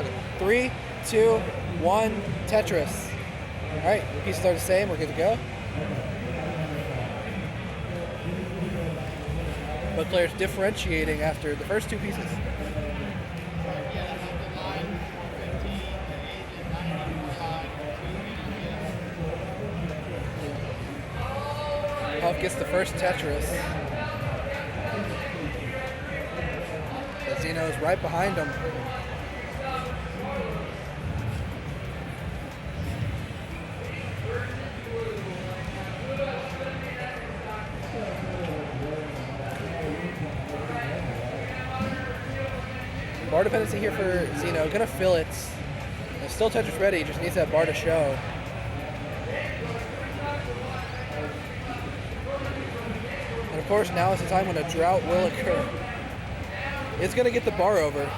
Okay. 3, 2, 1, Tetris. All right, pieces are the same. We're good to go. Both players differentiating after the first two pieces. Huff gets the first Tetris. Xeno is right behind him. Bar dependency here for Xeno. Gonna fill it. It's still Tetris ready, just needs that bar to show. And of course, now is the time when a drought will occur. It's gonna get the bar over.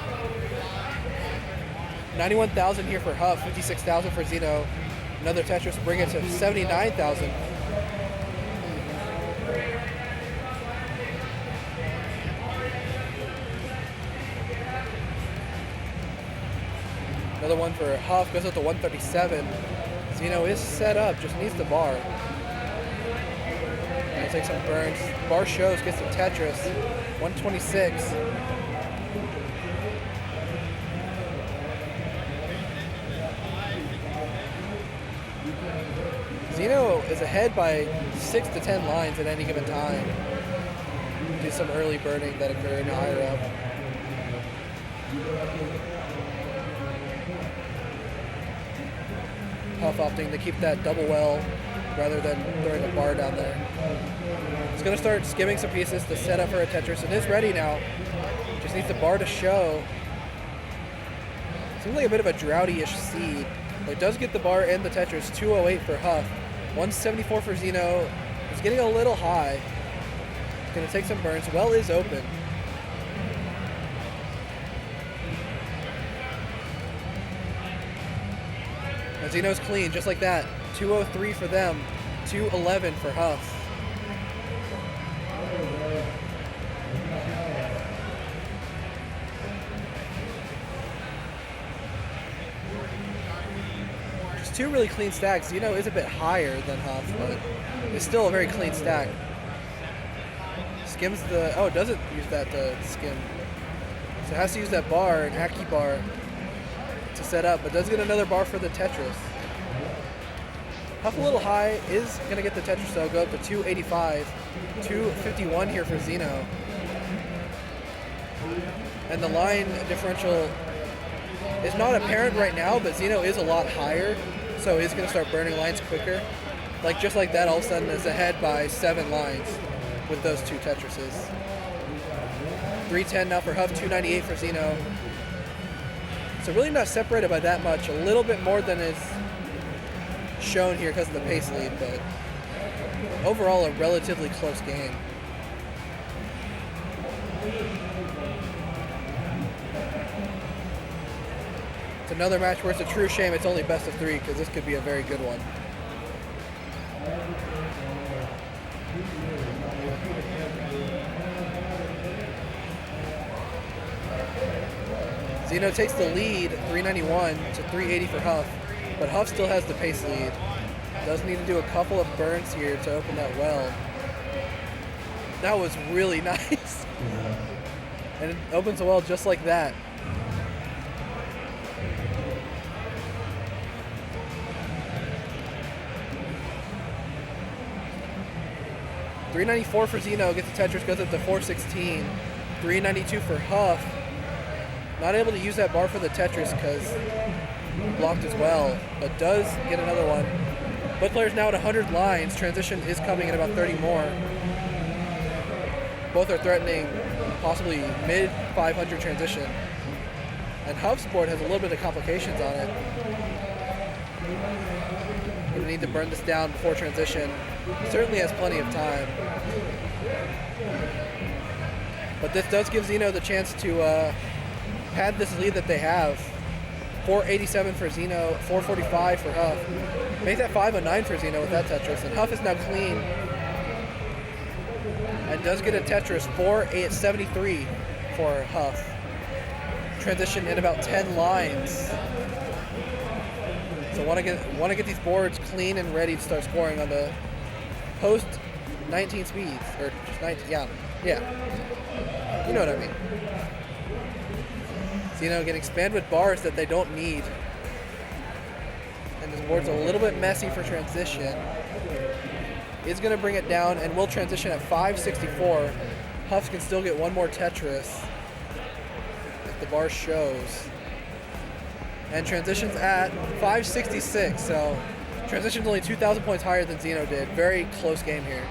91,000 here for Huff, 56,000 for Xeno. Another Tetris will bring it to 79,000. Another one for Huff, goes up to 137. Xeno is set up, just needs the bar. Gonna take some burns. Bar shows, gets some Tetris. 126. Xeno is ahead by 6 to 10 lines at any given time. Do some early burning that occurred higher up. Huff opting to keep that double well rather than throwing a bar down there. He's going to start skimming some pieces to set up for a Tetris. It is ready now. Just needs the bar to show. Seems like a bit of a droughty-ish seed. But it does get the bar and the Tetris. 208 for Huff. 174 for Xeno. It's getting a little high. Going to take some burns. Well is open. And Xeno's clean, just like that. 203 for them. 211 for Huff. Just two really clean stacks. Xeno is a bit higher than Huff, but it's still a very clean stack. Skims the... Oh, it doesn't use that to skim. So it has to use that bar, an Aki bar, to set up, but does get another bar for the Tetris. Huff a little high, is going to get the Tetris though, go up to 285. 251 here for Xeno. And the line differential is not apparent right now, but Xeno is a lot higher, so he's going to start burning lines quicker. Like just like that, all of a sudden is ahead by 7 lines with those two Tetrises. 310 now for Huff, 298 for Xeno. So really not separated by that much. A little bit more than is shown here because of the pace lead, but overall a relatively close game. It's another match where it's a true shame it's only best of 3 because this could be a very good one. Xeno takes the lead, 391 to 380 for Huff, but Huff still has the pace lead. Does need to do a couple of burns here to open that well. That was really nice. And it opens the well just like that. $394 for Xeno, gets the Tetris, goes up to 416. $392 for Huff. Not able to use that bar for the Tetris because blocked as well, but does get another one. Both players now at 100 lines. Transition is coming in about 30 more. Both are threatening possibly mid 500 transition. And Huff's board has a little bit of complications on it. Gonna need to burn this down before transition. Certainly has plenty of time. But this does give Xeno the chance to pad this lead that they have. 487 for Xeno, 445 for Huff. Make that 509 for Xeno with that Tetris, and Huff is now clean. And does get a Tetris, 473 for Huff. transition in about 10 lines. So want to get these boards clean and ready to start scoring on the post 19 speeds, or just 19. Yeah. You know what I mean. Xeno getting spammed with bars that they don't need. And this board's a little bit messy for transition. Is going to bring it down and will transition at 564. Huff can still get one more Tetris if the bar shows. And transitions at 566, so transition's only 2,000 points higher than Xeno did. Very close game here.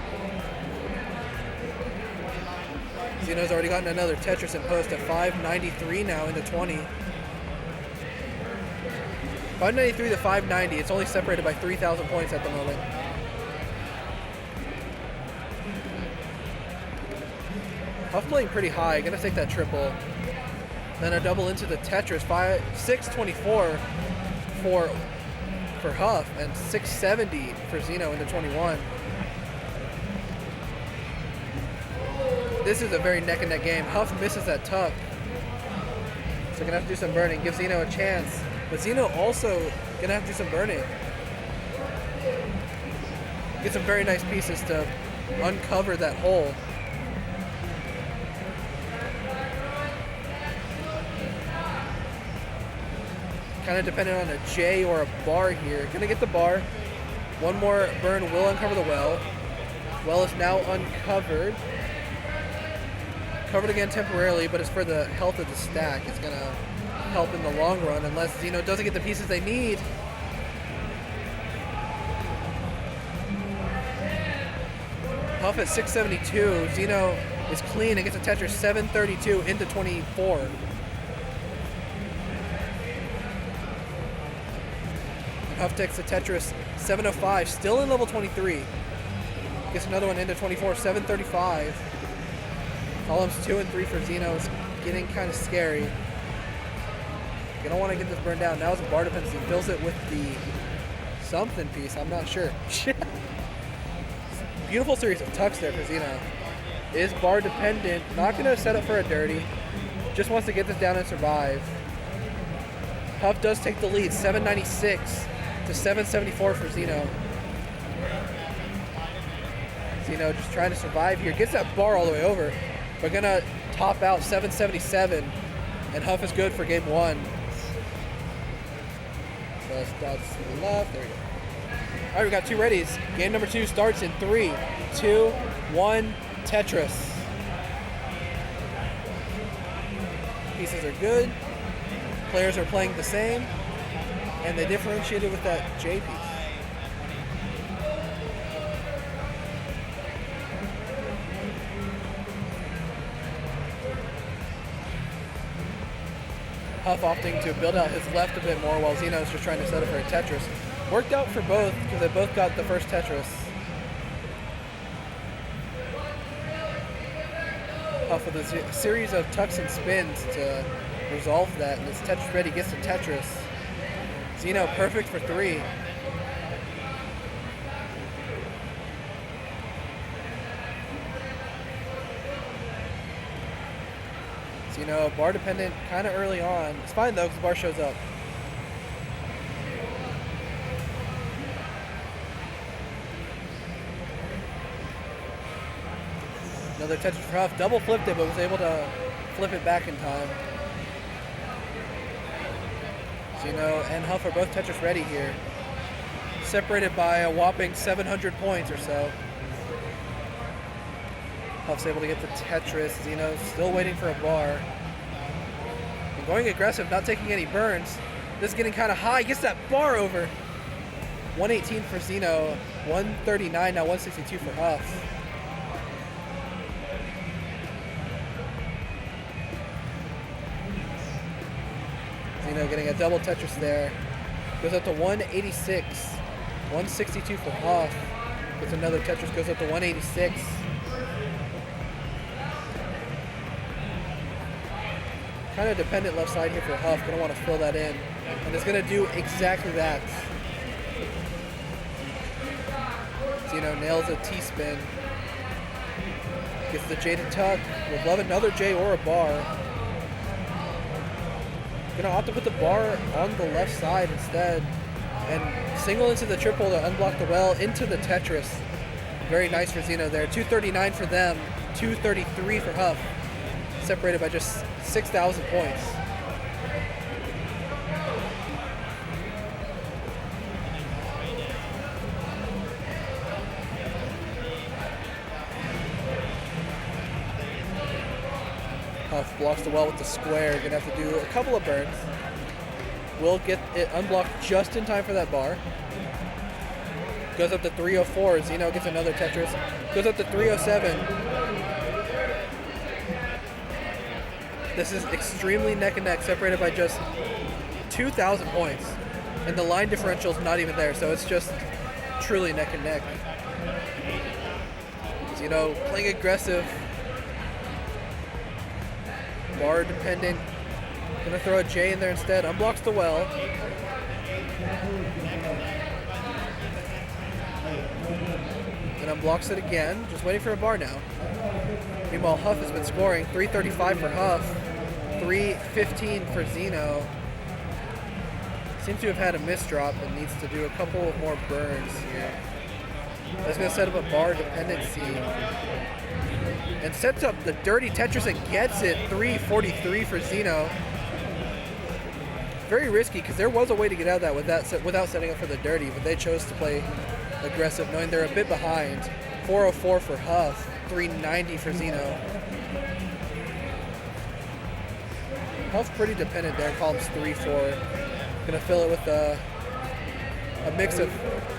Xeno's already gotten another Tetris in post at 593 now into 20. 593 to 590, it's only separated by 3,000 points at the moment. Huff playing pretty high, gonna take that triple. Then a double into the Tetris, 624 for Huff and 670 for Xeno into 21. This is a very neck and neck game. Huff misses that tuck. So gonna have to do some burning, give Xeno a chance. But Xeno also gonna have to do some burning. Get some very nice pieces to uncover that hole. Kind of dependent on a J or a bar here. Gonna get the bar. One more burn will uncover the well. Well is now uncovered. Covered again temporarily, but it's for the health of the stack. It's gonna help in the long run unless Xeno doesn't get the pieces they need. Huff at 672. Xeno is clean and gets a Tetris 732 into 24. Huff takes the Tetris 705, still in level 23. Gets another one into 24, 735. Columns 2 and 3 for Xeno is getting kind of scary. You don't want to get this burned down. Now it's a bar dependency. Fills it with the something piece. I'm not sure. Beautiful series of tucks there for Xeno. Is bar dependent. Not going to set up for a dirty. Just wants to get this down and survive. Huff does take the lead. 796 to 774 for Xeno. Xeno just trying to survive here. Gets that bar all the way over. We're going to top out 777. And Huff is good for game one. So that's to the left. There we go. All right, we got two readies. Game number 2 starts in 3, 2, 1, Tetris. Pieces are good. Players are playing the same. And they differentiated with that J piece. Huff opting to build out his left a bit more while Xeno's just trying to set up for a Tetris. Worked out for both because they both got the first Tetris. Huff with a series of tucks and spins to resolve that, and as Tetris ready gets the Tetris. Xeno perfect for 3. Xeno bar dependent kind of early on. It's fine though because the bar shows up. Another Tetris for Huff. Double flipped it but was able to flip it back in time. Xeno and Huff are both Tetris ready here. Separated by a whopping 700 points or so. Huff's able to get the Tetris. Xeno's still waiting for a bar. And going aggressive, not taking any burns. This is getting kind of high. Gets that bar over. 118 for Xeno. 139, now 162 for Huff. Xeno getting a double Tetris there. Goes up to 186. 162 for Huff. Gets another Tetris, goes up to 186. Kind of dependent left side here for Huff. Gonna want to fill that in. And it's gonna do exactly that. Xeno nails a T-spin. Gets the J to tuck. Would love another J or a bar. Gonna opt to put the bar on the left side instead and single into the triple to unblock the well into the Tetris. Very nice for Xeno there. 239 for them, 233 for Huff. Separated by just 6,000 points. Huff blocks the well with the square. Gonna have to do a couple of burns. Will get it unblocked just in time for that bar. Goes up to 304. Xeno gets another Tetris. Goes up to 307. This is extremely neck and neck, separated by just 2,000 points. And the line differential is not even there, so it's just truly neck and neck. Xeno playing aggressive. Bar dependent. Gonna throw a J in there instead. Unblocks the well. And unblocks it again. Just waiting for a bar now. Meanwhile, Huff has been scoring. 335 for Huff. 315 for Xeno. Seems to have had a misdrop and needs to do a couple of more burns here. That's gonna set up a bar dependency. And sets up the dirty Tetris and gets it. 343 for Xeno. Very risky because there was a way to get out of that without setting up for the dirty, but they chose to play aggressive knowing they're a bit behind. 404 for Huff. 390 for Xeno. Huff pretty dependent there in columns 3-4. Gonna fill it with a mix of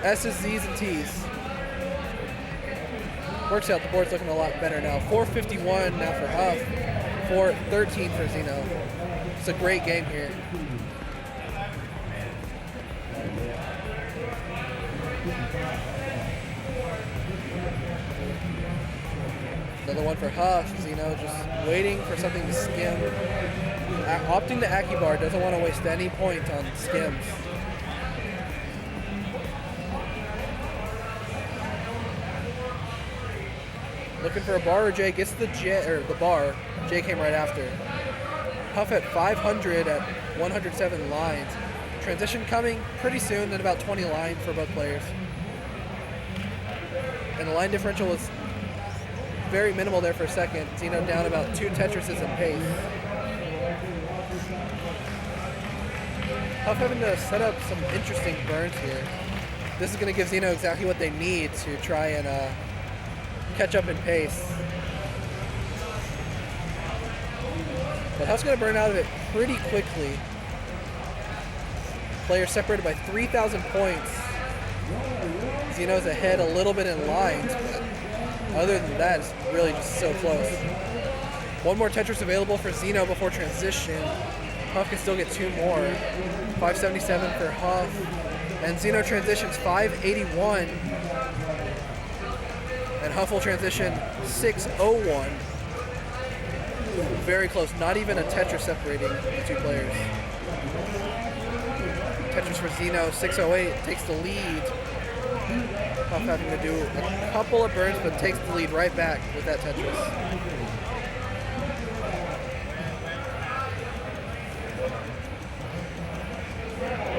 S's, Z's, and T's. Works out, the board's looking a lot better now. 451 now for Huff, 413 for Xeno. It's a great game here. Another one for Huff. Xeno just waiting for something to skim. Opting to Akibar, doesn't want to waste any point on skims. Looking for a bar or J, gets the J, or the bar. J came right after. Huff at 500 at 107 lines. Transition coming pretty soon, in about 20 lines for both players. And the line differential was very minimal there for a second. Xeno down about 2 Tetrises in pace. Huff having to set up some interesting burns here. This is going to give Xeno exactly what they need to try and catch up in pace. But Huff's going to burn out of it pretty quickly. Players separated by 3,000 points. Xeno's ahead a little bit in lines, but other than that, it's really just so close. One more Tetris available for Xeno before transition. Huff can still get 2 more. 577 for Huff. And Xeno transitions 581. And Huff will transition 601. Very close, not even a Tetris separating the 2 players. Tetris for Xeno, 608, takes the lead. Huff having to do a couple of burns, but takes the lead right back with that Tetris.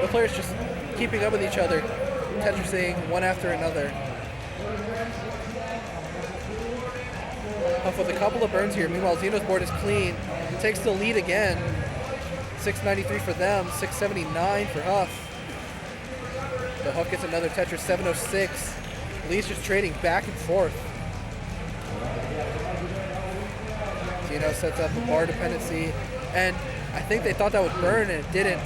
The players just keeping up with each other, Tetrising one after another. Huff with a couple of burns here. Meanwhile, Xeno's board is clean. Takes the lead again. 693 for them, 679 for Huff. The Huff gets another Tetris, 706. Lee's just trading back and forth. Xeno sets up a bar dependency, and I think they thought that would burn, and it didn't.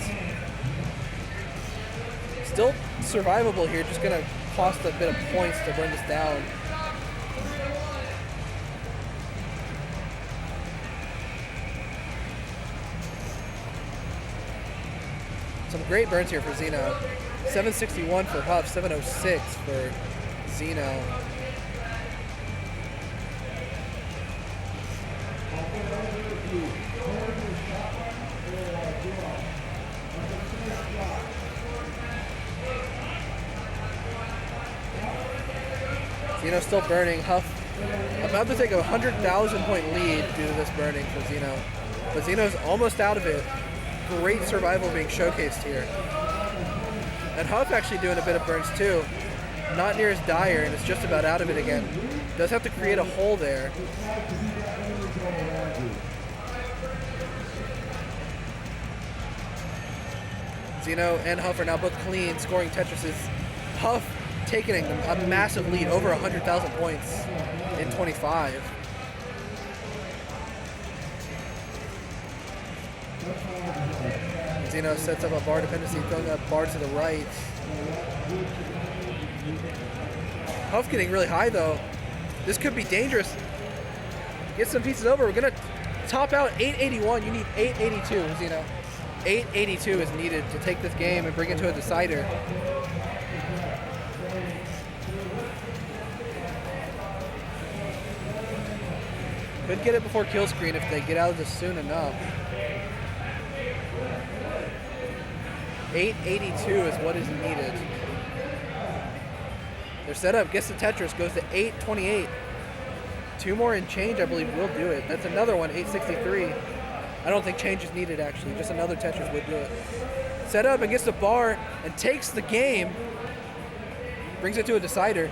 Still survivable here, just gonna cost a bit of points to burn this down. Some great burns here for Xeno. 761 for Huff, 706 for Xeno. Xeno's still burning. Huff about to take a 100,000 point lead due to this burning for Xeno. But Xeno's almost out of it. great survival being showcased here. And Huff actually doing a bit of burns too. Not near as dire, and it's just about out of it again. Does have to create a hole there. Xeno and Huff are now both clean, scoring Tetrises. Huff taking a massive lead, over 100,000 points in 25. Xeno sets up a bar dependency, throwing a bar to the right. Huff getting really high though. This could be dangerous. Get some pieces over. We're gonna top out 881. You need 882, Xeno. 882 is needed to take this game and bring it to a decider. Could get it before kill screen if they get out of this soon enough. 882 is what is needed. Their setup gets the Tetris, goes to 828. 2 more in change, I believe, will do it. That's another one, 863. I don't think change is needed, actually. Just another Tetris would do it. Set up and gets the bar and takes the game. Brings it to a decider.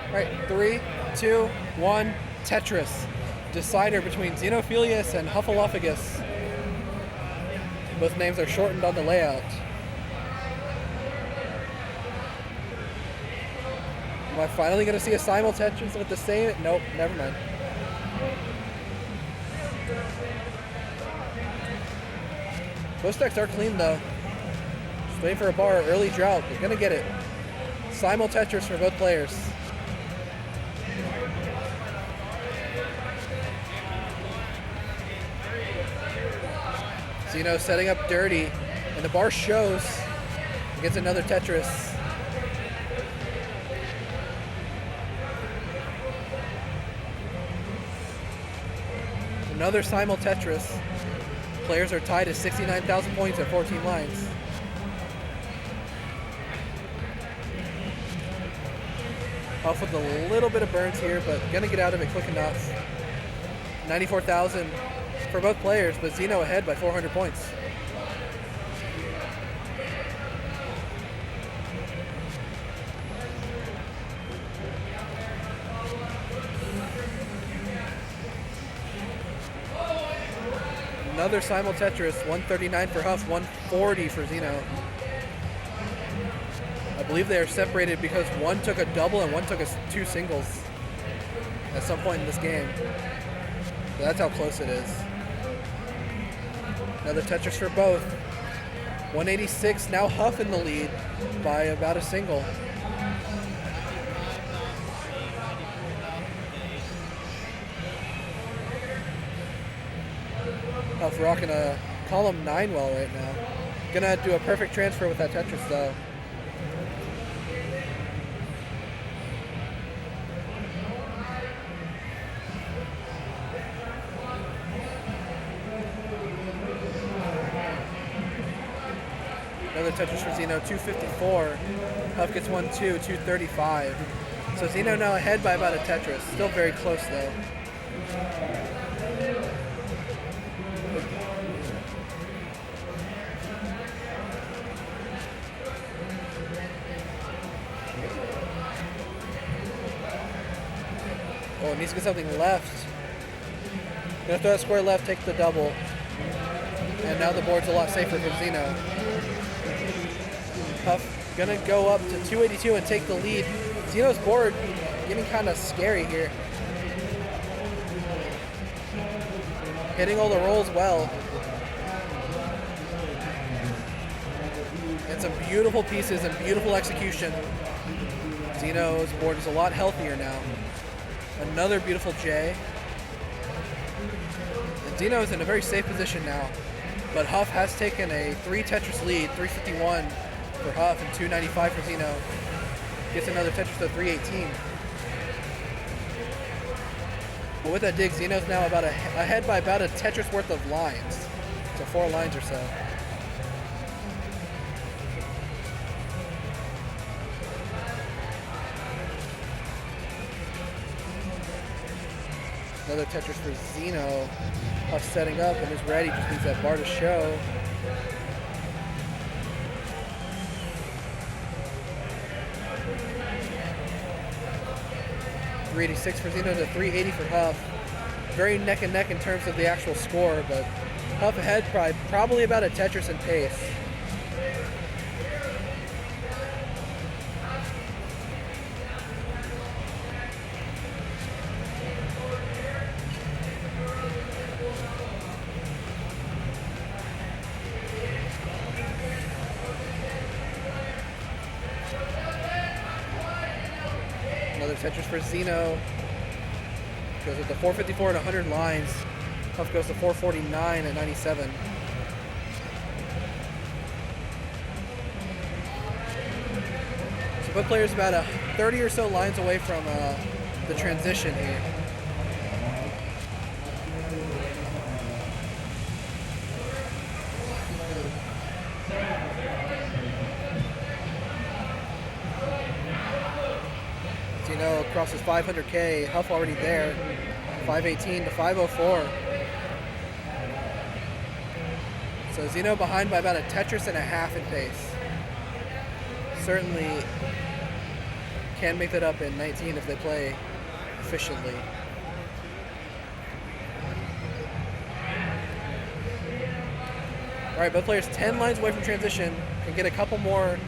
All right, 3, 2, 1, Tetris. Decider between Xenophilius and Huffalophagus. Both names are shortened on the layout. Am I finally going to see a simul Tetris with the same? Nope, never mind. Both decks are clean though. Just waiting for a bar, early drought. They're going to get it. Simul Tetris for both players. Xeno setting up dirty, and the bar shows. He gets another Tetris. Another simul Tetris. Players are tied at 69,000 points at 14 lines. Huff with a little bit of burns here, but gonna get out of it quick enough. 94,000 for both players, but Xeno ahead by 400 points. Another simul Tetris, 139 for Huff, 140 for Xeno. I believe they are separated because one took a double and one took 2 singles at some point in this game. So that's how close it is. Another Tetris for both. 186, now Huff in the lead by about a single. Huff rocking a column 9 well right now. Gonna do a perfect transfer with that Tetris though. Another Tetris for Xeno, 254. Huff gets 1-2, 235. So Xeno now ahead by about a Tetris. Still very close though. Oh, needs to get something left. Gonna throw that square left, take the double. And now the board's a lot safer for Xeno. Huff gonna go up to 282 and take the lead. Xeno's board getting kind of scary here. Hitting all the rolls well. And some beautiful pieces and beautiful execution. Xeno's board is a lot healthier now. Another beautiful J. And Xeno is in a very safe position now. But Huff has taken a 3 Tetris lead, 351 for Huff and 295 for Xeno. Gets another Tetris to 318. But with that dig, Xeno's now about ahead by about a Tetris worth of lines. So 4 lines or so. Another Tetris for Xeno. Huff setting up and is ready, just needs that bar to show. $386 for Xeno to $380 for Huff. Very neck and neck in terms of the actual score, but Huff ahead probably about a Tetris in pace. Another Tetris for Xeno. Goes with the 454 and 100 lines. Huff goes to 449 at 97. So both players about 30 or so lines away from the transition here. Xeno crosses 500K. Huff already there. 518 to 504. So Xeno behind by about a Tetris and a half in pace. Certainly can make that up in 19 if they play efficiently. All right, both players 10 lines away from transition. Can get a couple more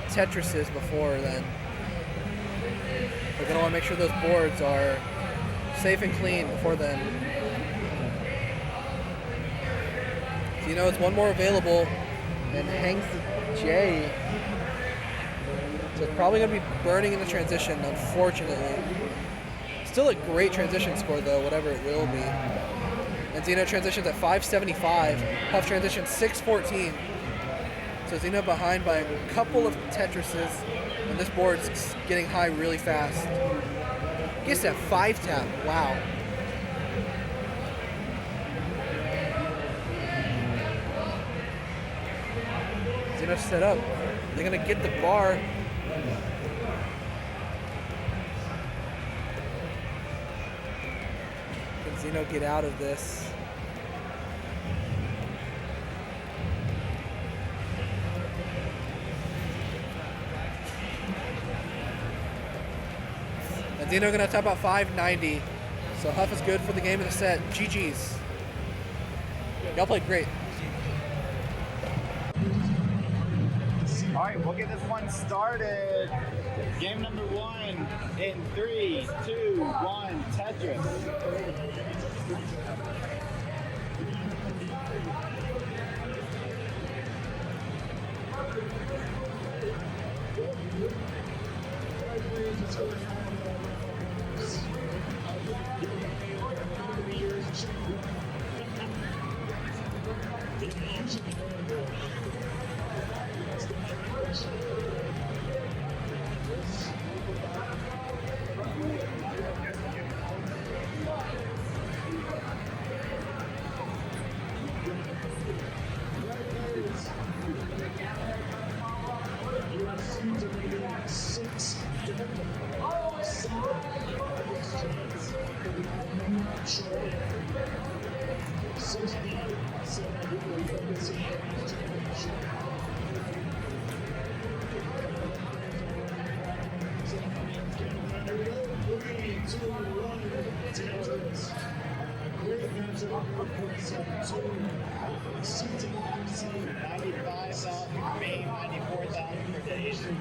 Tetrises before then. We're gonna want to make sure those boards are safe and clean before then. Xeno has one more available and hangs the J. So it's probably going to be burning in the transition, unfortunately. Still a great transition score, though, whatever it will be. And Xeno transitions at 575. Huff transitions 614. So Xeno behind by a couple of Tetrises. And this board's getting high really fast. Gets that 5-tap. Wow. Xeno set up. They're going to get the bar. Can Xeno get out of this? And Xeno going to top out 590. So Huff is good for the game of the set. GG's. Y'all played great. All right, we'll get this one started. Game number 1 in 3, 2, 1, Tetris. CTWC 95,000, May 94,000 for DaAsiann.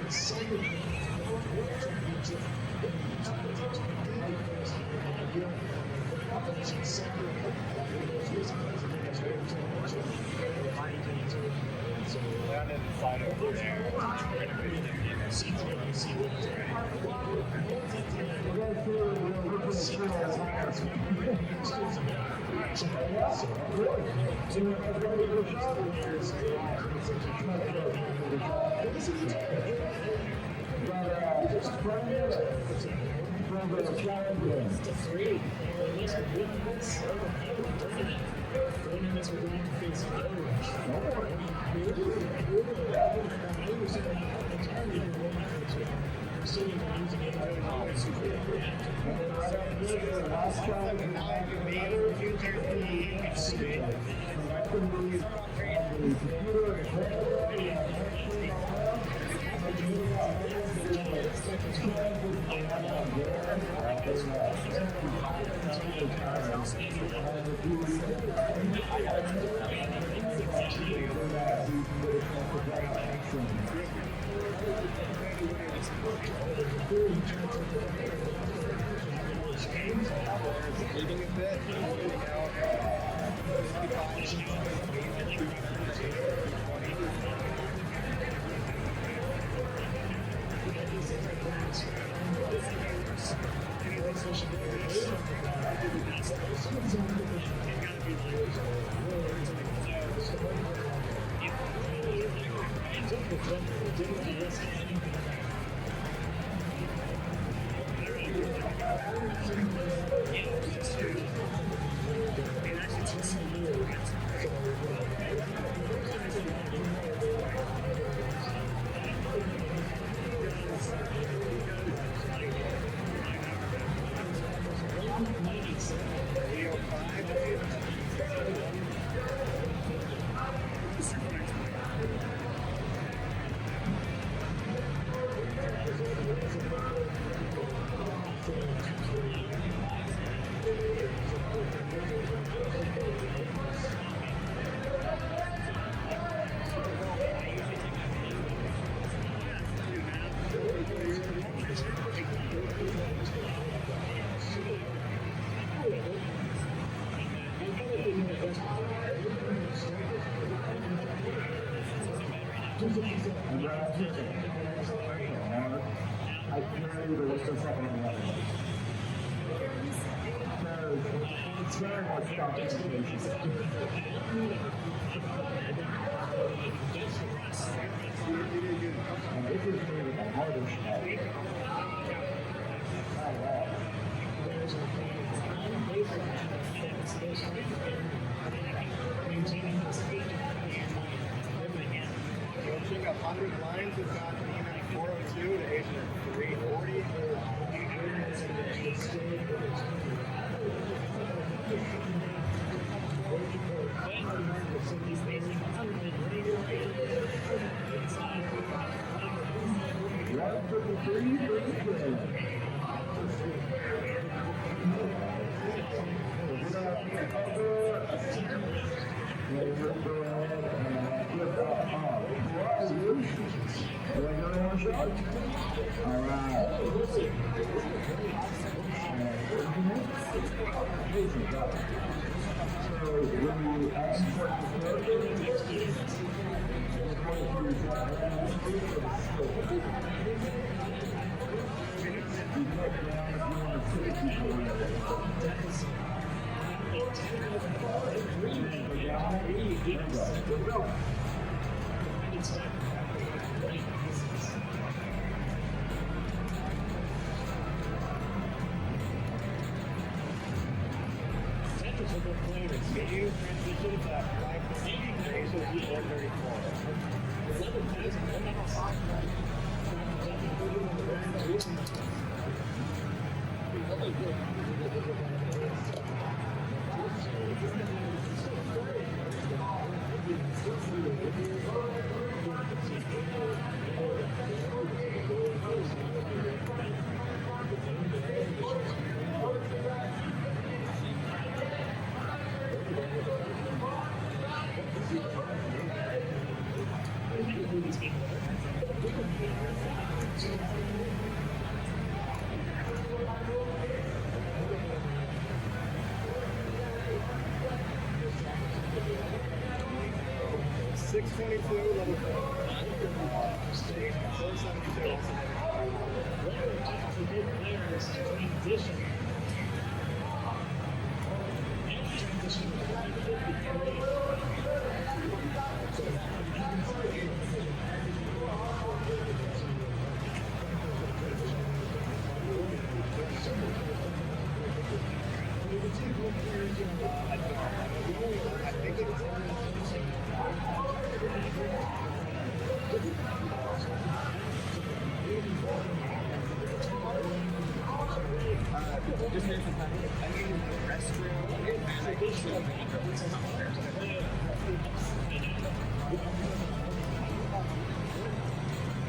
Down in the side over there. CTWC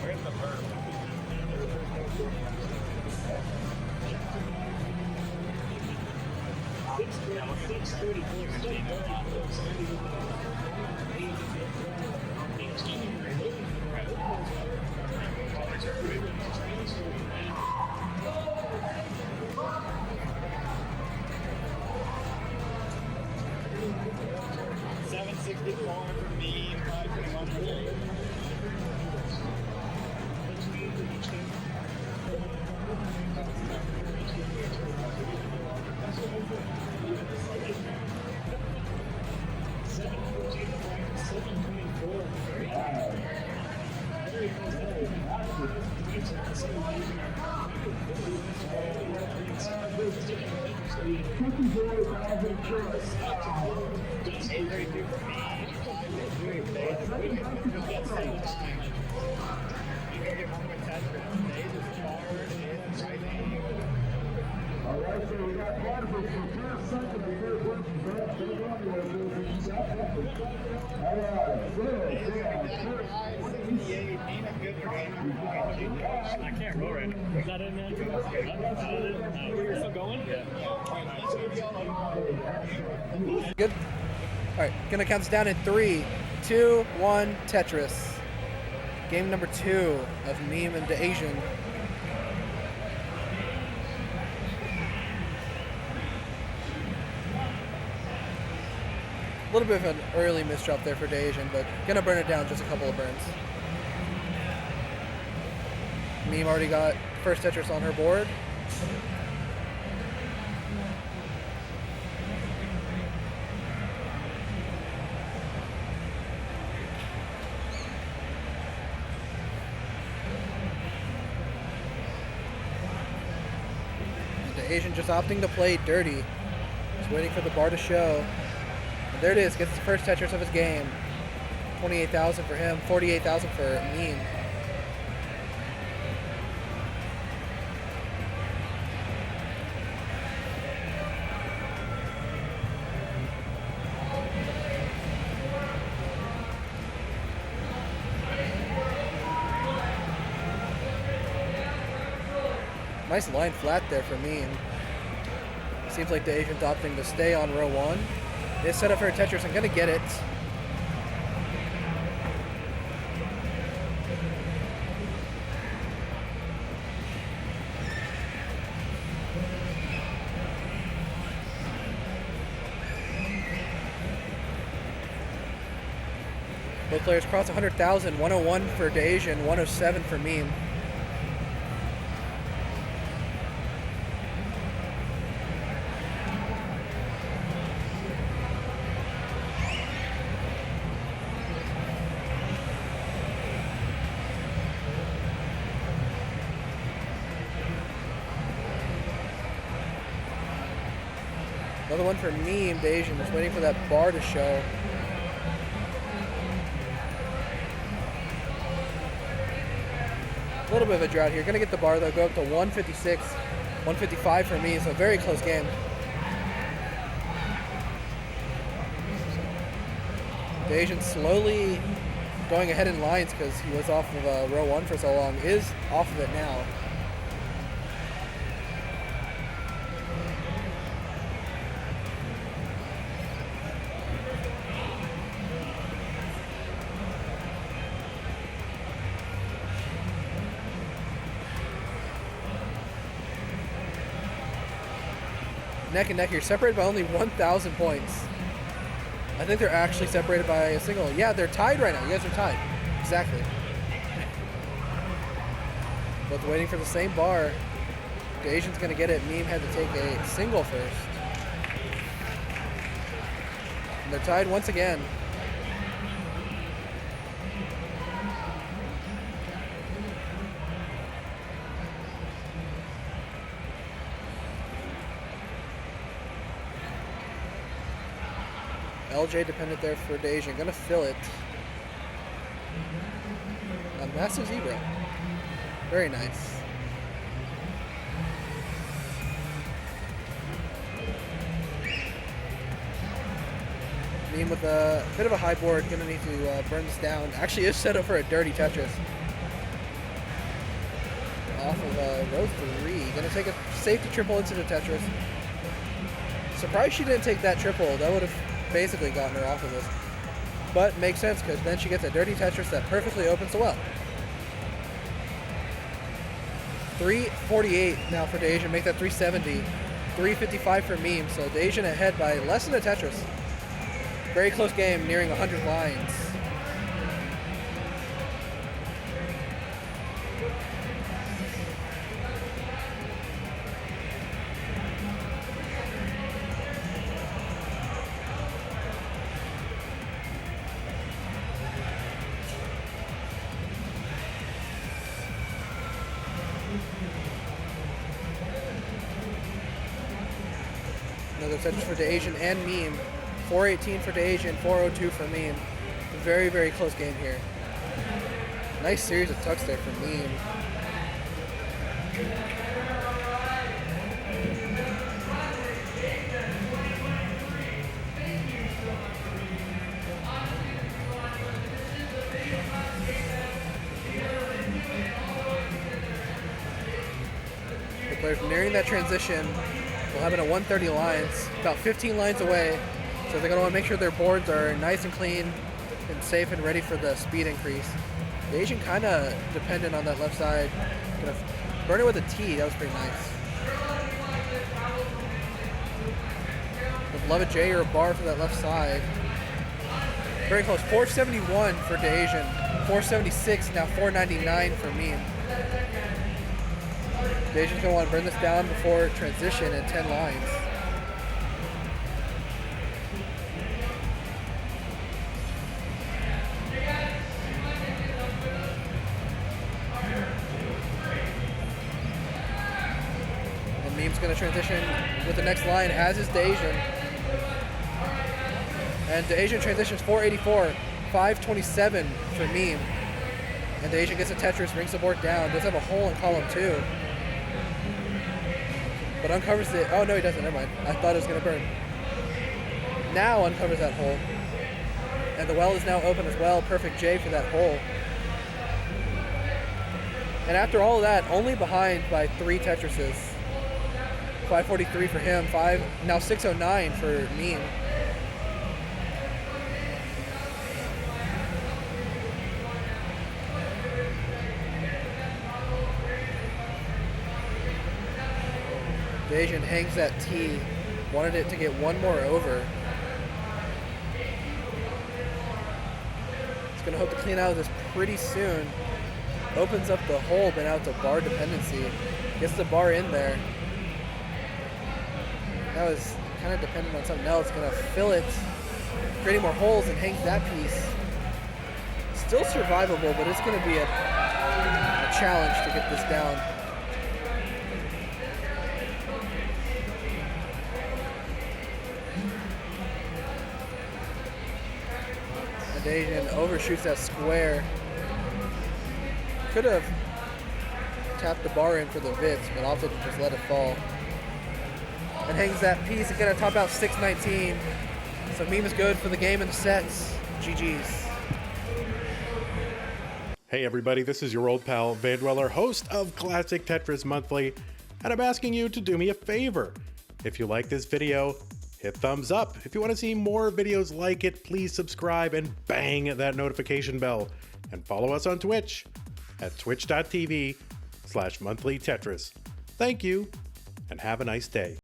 Where's the bird? $764 for me, $521 for you. I can't roll right now. Is that in there? You're still going? Yeah. Good. All right, gonna count us down in 3, 2, 1. Tetris. Game number 2 of Meme and DaAsiann. A little bit of an early misdrop there for DaAsiann, but gonna burn it down, just a couple of burns. Meme already got first Tetris on her board. DaAsiann just opting to play dirty. Just waiting for the bar to show. And there it is, gets the first Tetris of his game. 28,000 for him, 48,000 for Meme. Nice line flat there for Meme. Seems like DaAsiann's opting to stay on row 1. They set up for a Tetris and gonna get it. Both players cross 100,000. 101 for DaAsiann, 107 for Meme. Another one for Meme. DaAsiann just waiting for that bar to show. A little bit of a drought here. Gonna get the bar though, go up to 156, 155 for me, so very close game. DaAsiann slowly going ahead in lines because he was off of row 1 for so long, is off of it now. Neck and neck here, separated by only 1,000 points. I think they're actually separated by a single. Yeah, they're tied right now. You guys are tied. Exactly. Both waiting for the same bar. DaAsiann's going to get it. Meme had to take a single first. And they're tied once again. LJ dependent there for DaAsiann. Gonna fill it. A massive zebra. Very nice. Meme with a bit of a high board, gonna need to burn this down. Actually is set up for a dirty Tetris. Off of row 3, gonna take a safety triple into the Tetris. Surprised she didn't take that triple, that would have basically gotten her off of this. But makes sense, because then she gets a dirty Tetris that perfectly opens the well. 348 now for DaAsiann, make that 370. 355 for Meme, so DaAsiann ahead by less than a Tetris. Very close game, nearing 100 lines. Another Tetris for DaAsiann and Meme. 418 for DaAsiann, 402 for Meme. Very, very close game here. Nice series of tucks there for Meme. The players nearing that transition. We'll have it at 130 lines, about 15 lines away. So they're going to want to make sure their boards are nice and clean and safe and ready for the speed increase. DaAsiann kind of dependent on that left side. Gonna burn it with a T, that was pretty nice. Would love a J or a bar for that left side. Very close, 471 for DaAsiann, 476, now 499 for Meme. DaAsiann's going to want to burn this down before transition in 10 lines. And Meme's going to transition with the next line, as is DaAsiann. And DaAsiann transitions 484, 527 for Meme. And DaAsiann gets a Tetris, brings the board down, does have a hole in column 2. But uncovers it. Oh no, he doesn't. Never mind. I thought it was gonna burn. Now uncovers that hole, and the well is now open as well. Perfect J for that hole. And after all of that, only behind by 3 Tetrises. 543 for him. Now 609 for Meme. DaAsiann hangs that T, wanted it to get one more over. He's going to hope to clean out of this pretty soon. Opens up the hole, but now it's a bar dependency. Gets the bar in there. That was kind of dependent on something else. Going to fill it, creating more holes, and hangs that piece. Still survivable, but it's going to be a challenge to get this down. DaAsiann overshoots that square. Could have tapped the bar in for the Vits, but opted to just let it fall. And hangs that piece. It's going to top out 619. So Meme is good for the game and the sets. GG's. Hey everybody, this is your old pal Vandweller, host of Classic Tetris Monthly, and I'm asking you to do me a favor. If you like this video, hit thumbs up. If you want to see more videos like it, please subscribe and bang that notification bell. And follow us on Twitch at twitch.tv/monthlytetris. Thank you, and have a nice day.